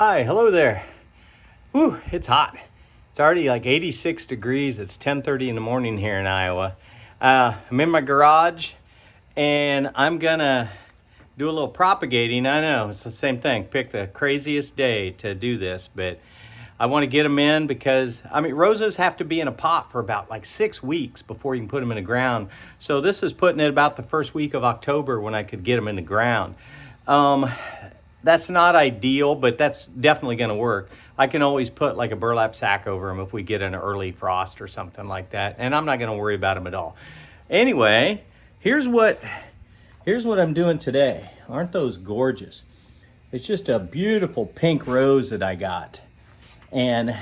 Hi, hello there. Whew, it's hot. It's already like 86 degrees. It's 10:30 in the morning here in Iowa. I'm in my garage and I'm gonna do a little propagating. I know, it's the same thing. Pick the craziest day to do this, but I want to get them in because, roses have to be in a pot for about like 6 weeks before you can put them in the ground. So this is putting it about the first week of October when I could get them in the ground. That's not ideal, but that's definitely going to work. I can always put like a burlap sack over them if we get an early frost or something like that, and I'm not going to worry about them at all. Anyway, here's what I'm doing today. Aren't those gorgeous? It's just a beautiful pink rose that I got. And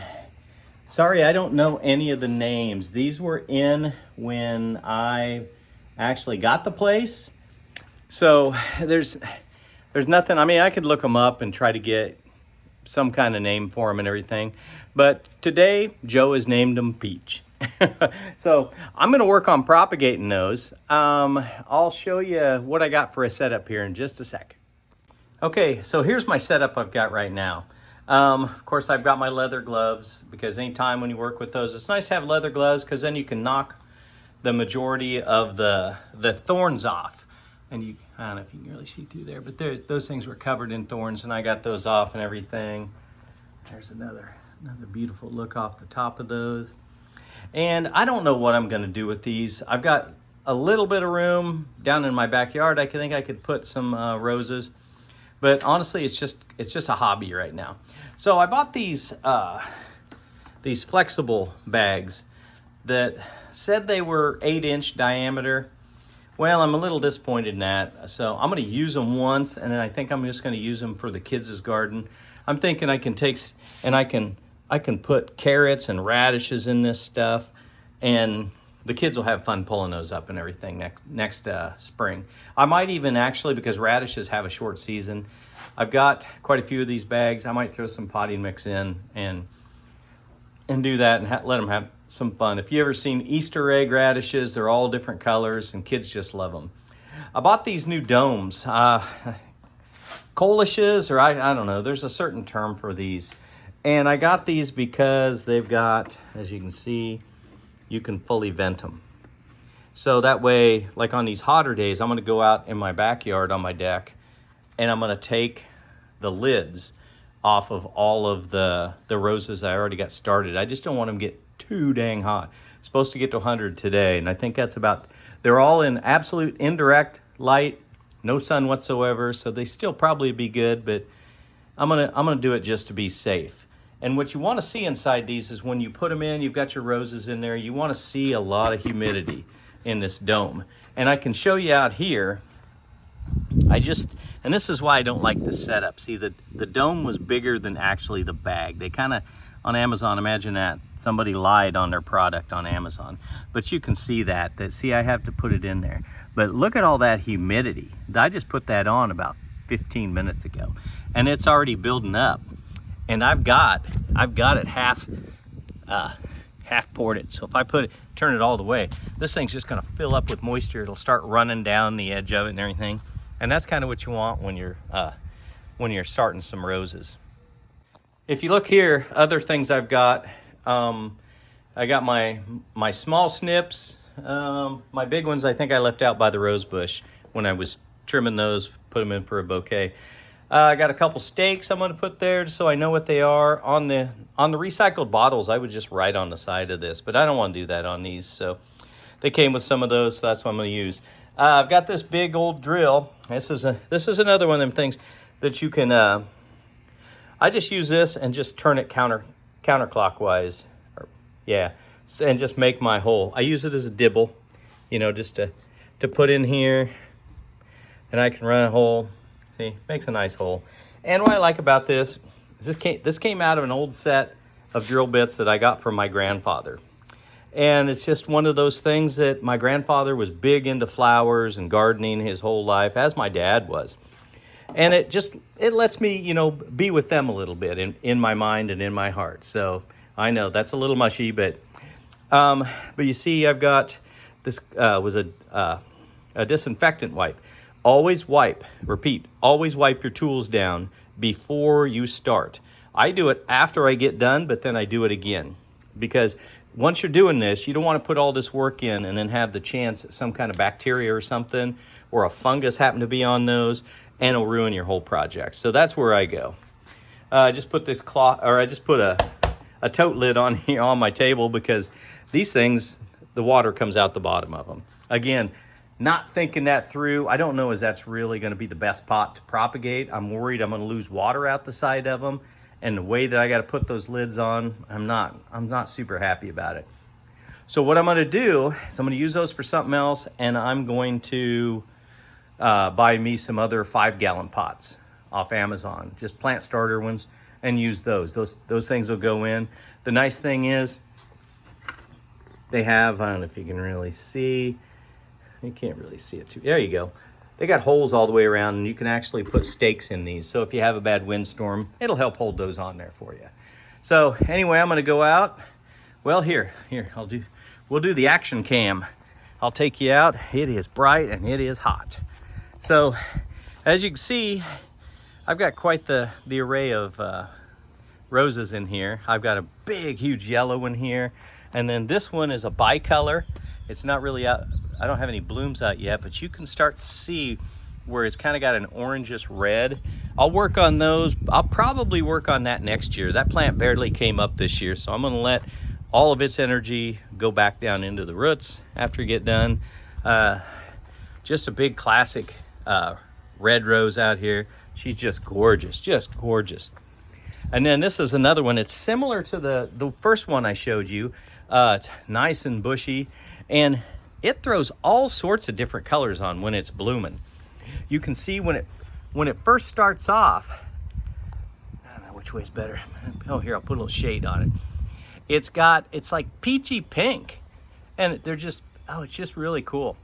sorry, I don't know any of the names. These were in when I actually got the place. So there's nothing. I could look them up and try to get some kind of name for them and everything. But today, Joe has named them Peach. So I'm going to work on propagating those. I'll show you what I got for a setup here in just a sec. Okay, so here's my setup I've got right now. Of course, I've got my leather gloves because anytime when you work with those, it's nice to have leather gloves because then you can knock the majority of the thorns off. And I don't know if you can really see through there, but those things were covered in thorns, and I got those off and everything. There's another beautiful look off the top of those. And I don't know what I'm going to do with these. I've got a little bit of room down in my backyard. I think I could put some roses, but honestly, it's just a hobby right now. So I bought these flexible bags that said they were 8-inch diameter. Well, I'm a little disappointed in that. So I'm going to use them once, and then I think I'm just going to use them for the kids' garden. I'm thinking I can take, and I can put carrots and radishes in this stuff, and the kids will have fun pulling those up and everything next spring. I might even actually, because radishes have a short season, I've got quite a few of these bags. I might throw some potting mix in and do that and let them have some fun. If you ever seen Easter egg radishes, they're all different colors and kids just love them. I bought these new domes, colishes, or I don't know, there's a certain term for these. And I got these because they've got, as you can see, you can fully vent them. So that way, like on these hotter days, I'm going to go out in my backyard on my deck and I'm going to take the lids off of all of the roses that I already got started. I just don't want them to get too dang hot. It's supposed to get to 100 today, and I think that's they're all in absolute indirect light, no sun whatsoever, so they still probably be good, but I'm gonna do it just to be safe. And what you want to see inside these is when you put them in, you've got your roses in there, you want to see a lot of humidity in this dome. And I can show you out here, and this is why I don't like this setup. See, the dome was bigger than actually the bag. They kind of, on Amazon, imagine that. Somebody lied on their product on Amazon. But you can see that see, I have to put it in there. But look at all that humidity. I just put that on about 15 minutes ago. And it's already building up. And I've got it half poured it. So if I turn it all the way, this thing's just gonna fill up with moisture. It'll start running down the edge of it and everything. And that's kind of what you want when you're starting some roses. If you look here, other things I've got, I got my small snips. My big ones I think I left out by the rose bush when I was trimming those, put them in for a bouquet. I got a couple stakes I'm going to put there just so I know what they are. On the recycled bottles, I would just write on the side of this, but I don't want to do that on these. So they came with some of those, so that's what I'm going to use. I've got this big old drill. This is another one of them things that you can. I just use this and just turn it counterclockwise. And just make my hole. I use it as a dibble, just to put in here, and I can run a hole. See, makes a nice hole. And what I like about this is this came out of an old set of drill bits that I got from my grandfather. And it's just one of those things that my grandfather was big into flowers and gardening his whole life, as my dad was. And it lets me, be with them a little bit in my mind and in my heart. So I know that's a little mushy, but you see, I've got this was a disinfectant wipe. Always wipe, repeat, always wipe your tools down before you start. I do it after I get done, but then I do it again. Because once you're doing this, you don't want to put all this work in and then have the chance that some kind of bacteria or something or a fungus happen to be on those, and it'll ruin your whole project. So that's where I go. I just put this cloth, or I just put a tote lid on here on my table, because these things, the water comes out the bottom of them. Again, not thinking that through. I don't know if that's really going to be the best pot to propagate. I'm worried I'm going to lose water out the side of them. And the way that I got to put those lids on, I'm not super happy about it. So what I'm going to do is I'm going to use those for something else, and I'm going to buy me some other 5-gallon pots off Amazon, just plant starter ones, and use those. Those things will go in. The nice thing is they have, I don't know if you can really see, you can't really see it too. There you go. They got holes all the way around, and you can actually put stakes in these. So if you have a bad windstorm, it'll help hold those on there for you. So anyway, I'm going to go out. Well, here, we'll do the action cam. I'll take you out. It is bright and it is hot. So as you can see, I've got quite the array of roses in here. I've got a big, huge yellow one here. And then this one is a bicolor. It's not really out. I don't have any blooms out yet, but you can start to see where it's kind of got an orangish red. I'll work on those. I'll probably work on that next year. That plant barely came up this year, so I'm going to let all of its energy go back down into the roots after you get done. Just a big classic red rose out here. She's just gorgeous, just gorgeous. And then this is another one. It's similar to the first one I showed you. It's nice and bushy, and it throws all sorts of different colors on when it's blooming. You can see when it first starts off, I don't know which way's better. Oh, here, I'll put a little shade on it. It's like peachy pink, and they're just, it's just really cool.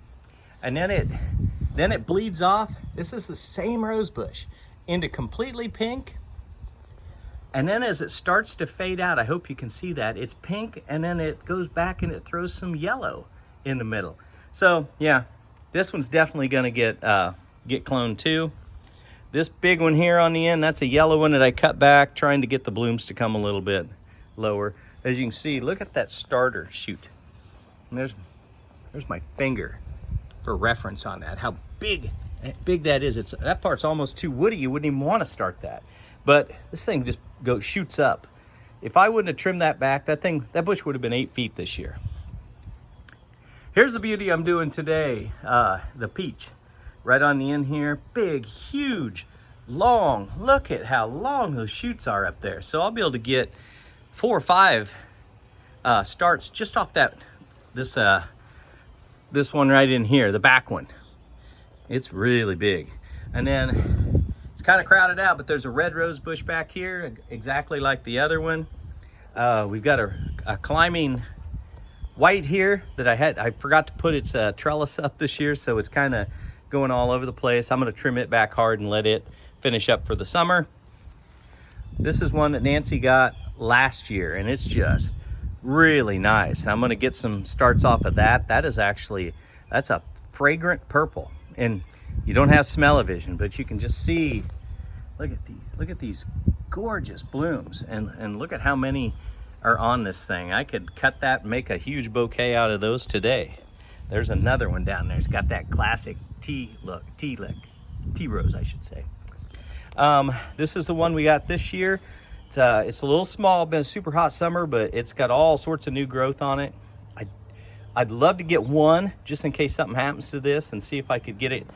And then it bleeds off. This is the same rose bush into completely pink. And then as it starts to fade out, I hope you can see that, it's pink, and then it goes back and it throws some yellow in the middle. So yeah, this one's definitely gonna get cloned too. This big one here on the end, that's a yellow one that I cut back, trying to get the blooms to come a little bit lower. As you can see, look at that starter shoot. And there's my finger for reference on that, how big that is. That part's almost too woody. You wouldn't even want to start that. But this thing just shoots up. If I wouldn't have trimmed that back, that bush would have been 8 feet this year. Here's the beauty I'm doing today, the peach. Right on the end here, big, huge, long. Look at how long those shoots are up there. So I'll be able to get 4 or 5 starts just off this one right in here, the back one. It's really big. And then it's kind of crowded out, but there's a red rose bush back here, exactly like the other one. We've got a climbing white here that I forgot to put its trellis up this year, so it's kind of going all over the place. I'm going to trim it back hard and let it finish up for the summer. This is one that Nancy got last year, and it's just really nice. I'm going to get some starts off of that. That's a fragrant purple, and you don't have smell-o-vision, but you can just see, look at these gorgeous blooms, and look at how many are on this thing. I could cut that and make a huge bouquet out of those today. There's another one down there. It's got that classic tea rose, I should say. This is the one we got this year. It's a little small, been a super hot summer, but it's got all sorts of new growth on it. I'd love to get one just in case something happens to this and see if I could get it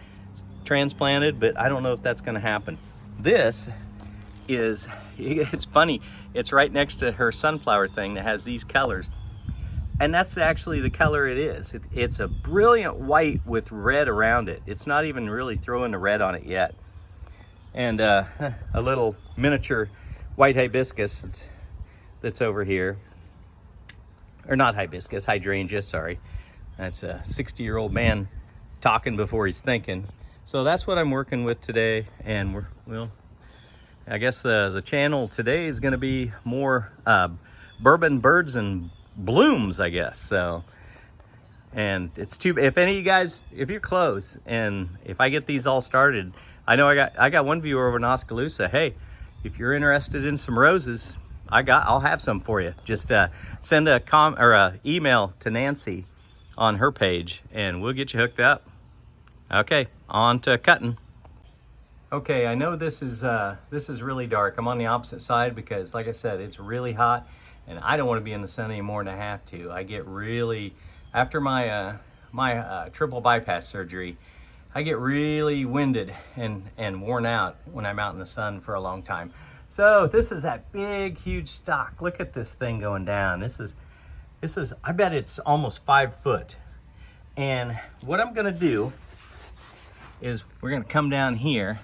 transplanted, but I don't know if that's going to happen. This is, it's funny, it's right next to her sunflower thing that has these colors, and that's actually the color it is. It's a brilliant white with red around it. It's not even really throwing the red on it yet. And a little miniature white hibiscus that's over here, or not hibiscus, hydrangea, sorry. That's a 60-year-old man talking before he's thinking. So that's what I'm working with today, and I guess the channel today is going to be more bourbon birds and blooms, I guess. So, and it's if any of you guys, if you're close, and if I get these all started, I know I got one viewer over in Oskaloosa. Hey, if you're interested in some roses, I'll have some for you. Just send a email to Nancy on her page and we'll get you hooked up. Okay, on to cutting. Okay, I know this is really dark. I'm on the opposite side because, like I said, it's really hot and I don't want to be in the sun any more than I have to. I get really, after my triple bypass surgery, I get really winded and worn out when I'm out in the sun for a long time. So this is that big, huge stalk. Look at this thing going down. This is, I bet it's almost 5 foot. And what I'm gonna do is we're gonna come down here,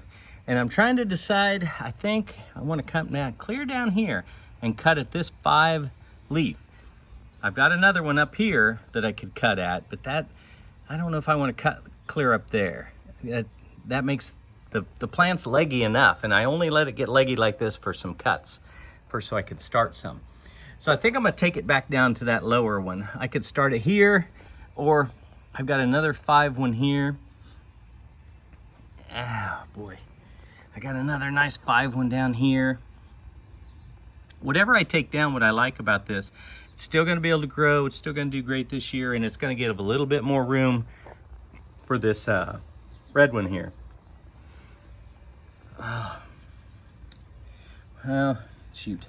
and I'm trying to decide, I think I wanna come down, clear down here and cut at this 5 leaf. I've got another one up here that I could cut at, but that, I don't know if I wanna cut clear up there. That makes the plant's leggy enough, and I only let it get leggy like this for some cuts, so I could start some. So I think I'm gonna take it back down to that lower one. I could start it here, or I've got another 5 one here. Oh boy, I got another nice 5 one down here. Whatever I take down, what I like about this, it's still gonna be able to grow, it's still gonna do great this year, and it's gonna give a little bit more room for this red one here. Oh. Well, shoot.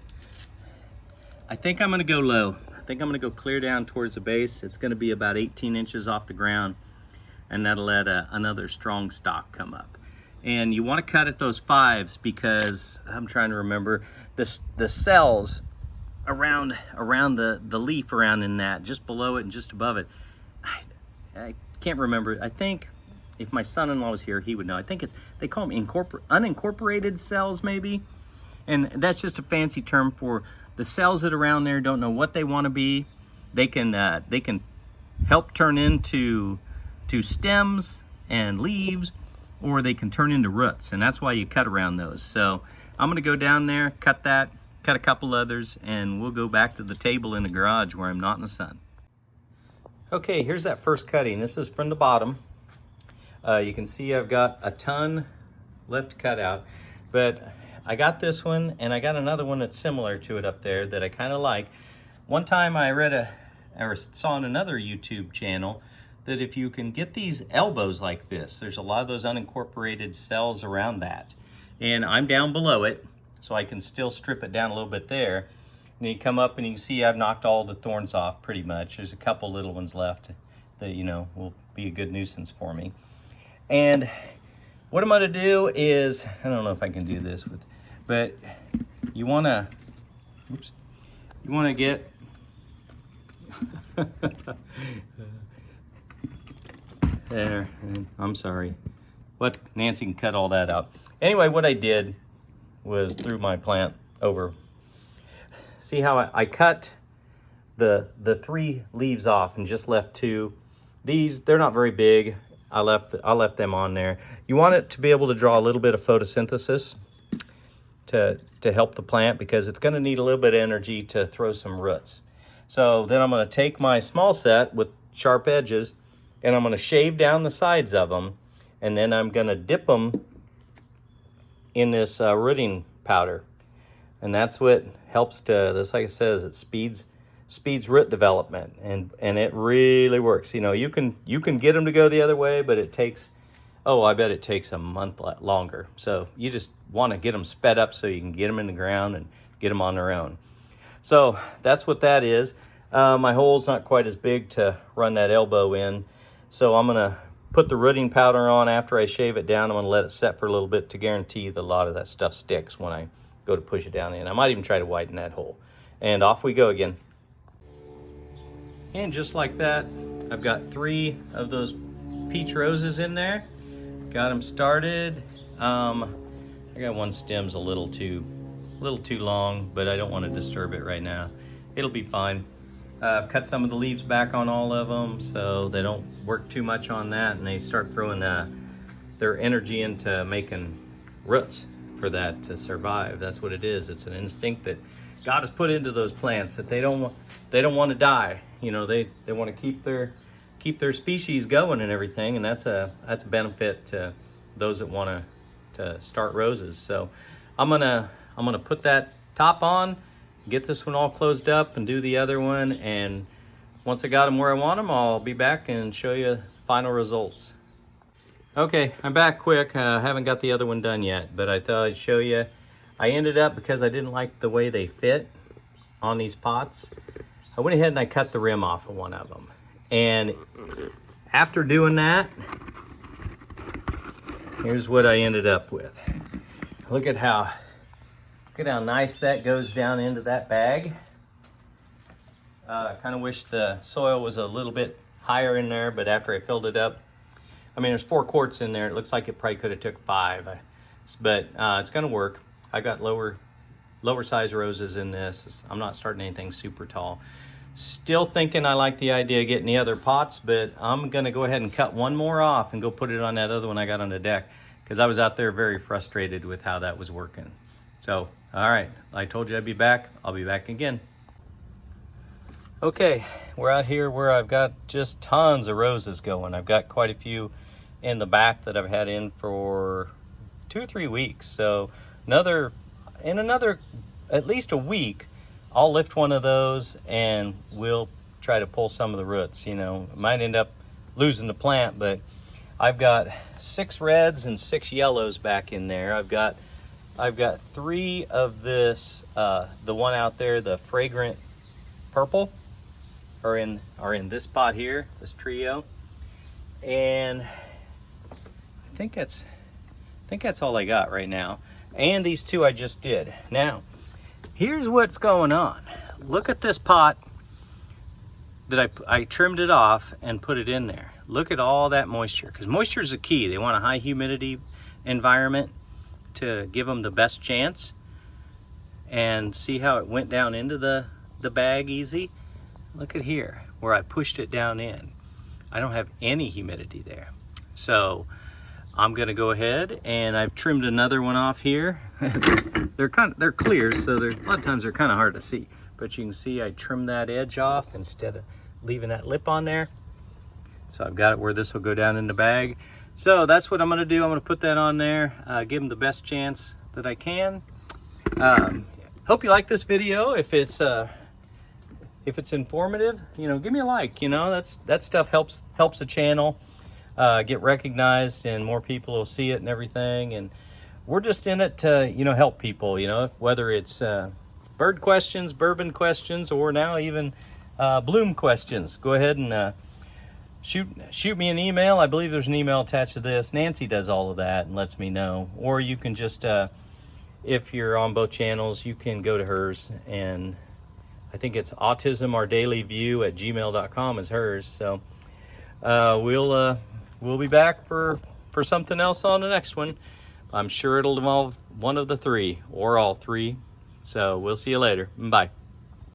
I think I'm gonna go low. I think I'm gonna go clear down towards the base. It's gonna be about 18 inches off the ground, and that'll let another strong stalk come up. And you wanna cut at those 5s because I'm trying to remember the cells around the leaf around in that, just below it and just above it. I can't remember. I think if my son-in-law was here, he would know. I think they call them unincorporated cells maybe. And that's just a fancy term for the cells that are around there don't know what they want to be. They can help turn into stems and leaves, or they can turn into roots, and that's why you cut around those. So I'm gonna go down there, cut a couple others, and we'll go back to the table in the garage where I'm not in the sun. Okay, here's that first cutting. This is from the bottom. You can see I've got a ton left to cut out, but I got this one and I got another one that's similar to it up there that I kind of like. One time I saw on another YouTube channel that if you can get these elbows like this, there's a lot of those unincorporated cells around that. And I'm down below it, so I can still strip it down a little bit there. And you come up and you can see I've knocked all the thorns off pretty much. There's a couple little ones left that, you know, will be a good nuisance for me. And what I'm gonna do is, I don't know if I can do this but you wanna get, there, I'm sorry. What, Nancy can cut all that out. Anyway, what I did was threw my plant over. See how I cut the 3 leaves off and just left 2. These, they're not very big. I left them on there. You want it to be able to draw a little bit of photosynthesis to help the plant, because it's gonna need a little bit of energy to throw some roots. So then I'm gonna take my small set with sharp edges and I'm gonna shave down the sides of them, and then I'm gonna dip them in this rooting powder. And that's what helps to, this, like I said, it speeds root development, and it really works. You know, you can get them to go the other way, but it takes, I bet it takes a month longer. So you just want to get them sped up so you can get them in the ground and get them on their own. So that's what that is. My hole's not quite as big to run that elbow in, so I'm gonna put the rooting powder on after I shave it down. I'm gonna let it set for a little bit to guarantee that a lot of that stuff sticks when I go to push it down in. I might even try to widen that hole. And off we go again. And just like that, I've got 3 of those peach roses in there. Got them started. I got one stem's a little too long, but I don't want to disturb it right now. It'll be fine. Cut some of the leaves back on all of them so they don't work too much on that, and they start throwing their energy into making roots for that to survive. That's what it is. It's an instinct that God has put into those plants, that they don't want to die. You know, they want to keep their species going and everything, and that's a benefit to those that want to start roses. So I'm gonna I'm gonna put that top on, get this one all closed up and do the other one. And once I got them where I want them, I'll be back and show you final results. Okay, I'm back quick. I haven't got the other one done yet, but I thought I'd show you. I ended up, because I didn't like the way they fit on these pots, I went ahead and I cut the rim off of one of them. And after doing that, here's what I ended up with. Look at how nice that goes down into that bag. I kind of wish the soil was a little bit higher in there, but after I filled it up, I mean, there's 4 quarts in there. It looks like it probably could have took 5, but it's gonna work. I got lower size roses in this. I'm not starting anything super tall. Still thinking I like the idea of getting the other pots, but I'm gonna go ahead and cut one more off and go put it on that other one I got on the deck, because I was out there very frustrated with how that was working. So, all right, I told you I'd be back. I'll be back again. Okay, we're out here where I've got just tons of roses going. I've got quite a few in the back that I've had in for 2 or 3 weeks. So in another at least a week, I'll lift one of those and we'll try to pull some of the roots. You know, might end up losing the plant, but I've got 6 reds and 6 yellows back in there. I've got 3 of this, the one out there, the fragrant purple, are in this pot here, this trio. And I think that's all I got right now. And these 2 I just did. Now, here's what's going on. Look at this pot that I trimmed it off and put it in there. Look at all that moisture, because moisture is the key. They want a high humidity environment to give them the best chance. And see how it went down into the bag easy? Look at here, where I pushed it down in. I don't have any humidity there. So I'm gonna go ahead, and I've trimmed another one off here. they're clear, so a lot of times they're kind of hard to see. But you can see I trimmed that edge off instead of leaving that lip on there. So I've got it where this will go down in the bag. So that's what I'm gonna do. I'm gonna put that on there, give them the best chance that I can. Hope you like this video. If it's informative, you know, give me a like. You know, that stuff helps the channel get recognized, and more people will see it and everything. And we're just in it to, you know, help people. You know, whether it's bird questions, bourbon questions, or now even bloom questions. Go ahead and shoot me an email. I believe there's an email attached to this. Nancy does all of that and lets me know. Or you can just, if you're on both channels, you can go to hers, and I think it's autismourdailyview@gmail.com is hers. So we'll be back for something else on the next one. I'm sure it'll involve one of the 3 or all 3. So we'll see you later. Bye.